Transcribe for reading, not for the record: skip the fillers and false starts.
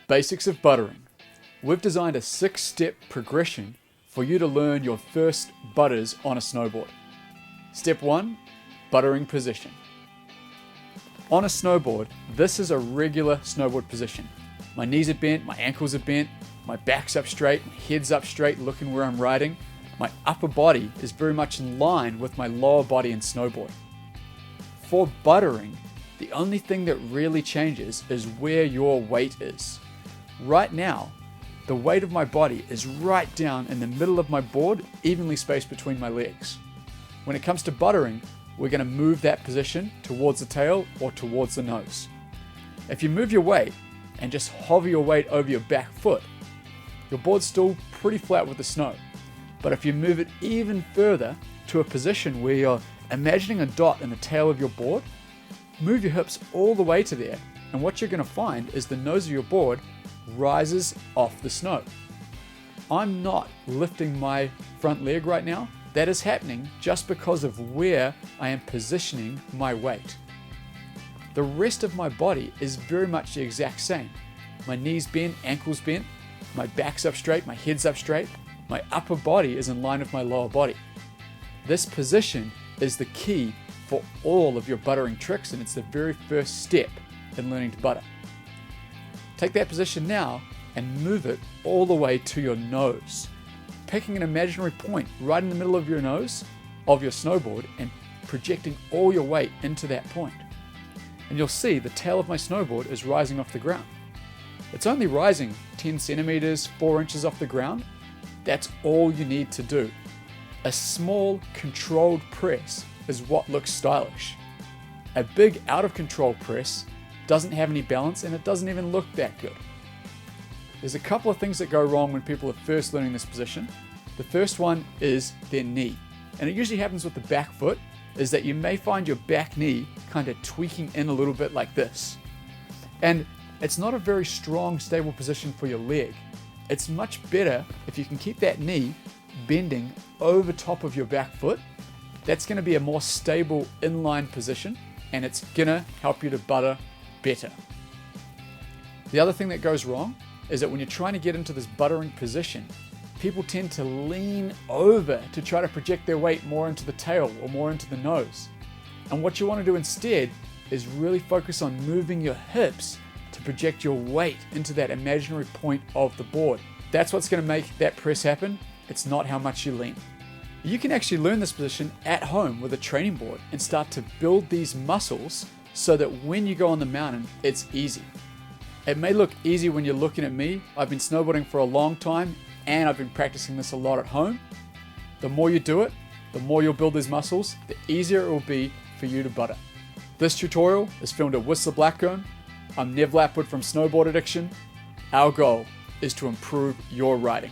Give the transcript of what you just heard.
Basics of buttering. We've designed a 6-step progression for you to learn your first butters on a snowboard. Step 1, buttering position. On a snowboard, this is a regular snowboard position. My knees are bent, my ankles are bent, my back's up straight, my head's up straight looking where I'm riding. My upper body is very much in line with my lower body in snowboard. For buttering, the only thing that really changes is where your weight is. Right now, the weight of my body is right down in the middle of my board, evenly spaced between my legs. When it comes to buttering, we're going to move that position towards the tail or towards the nose. If you move your weight and just hover your weight over your back foot, your board's still pretty flat with the snow. But if you move it even further to a position where you're imagining a dot in the tail of your board, move your hips all the way to there, and what you're going to find is the nose of your board rises off the snow. I'm not lifting my front leg right now. That is happening just because of where I am positioning my weight. The rest of my body is very much the exact same. My knees bent, ankles bent, my back's up straight, my head's up straight, my upper body is in line with my lower body. This position is the key for all of your buttering tricks, and it's the very first step in learning to butter. Take that position now and move it all the way to your nose, picking an imaginary point right in the middle of your nose of your snowboard and projecting all your weight into that point. And you'll see the tail of my snowboard is rising off the ground. It's only rising 10 centimeters, 4 inches off the ground. That's all you need to do. A small controlled press is what looks stylish. A big out of control press doesn't have any balance and it doesn't even look that good. There's a couple of things that go wrong when people are first learning this position. The first one is their knee. And it usually happens with the back foot, is that you may find your back knee kind of tweaking in a little bit like this. And it's not a very strong, stable position for your leg. It's much better if you can keep that knee bending over top of your back foot. That's going to be a more stable inline position, and it's going to help you to butter better. The other thing that goes wrong is that when you're trying to get into this buttering position, people tend to lean over to try to project their weight more into the tail or more into the nose. And what you want to do instead is really focus on moving your hips to project your weight into that imaginary point of the board. That's what's going to make that press happen. It's not how much you lean. You can actually learn this position at home with a training board and start to build these muscles so that when you go on the mountain, it's easy. It may look easy when you're looking at me. I've been snowboarding for a long time and I've been practicing this a lot at home. The more you do it, the more you'll build these muscles, the easier it will be for you to butter. This tutorial is filmed at Whistler Blackcomb. I'm Nev Lapwood from Snowboard Addiction. Our goal is to improve your riding.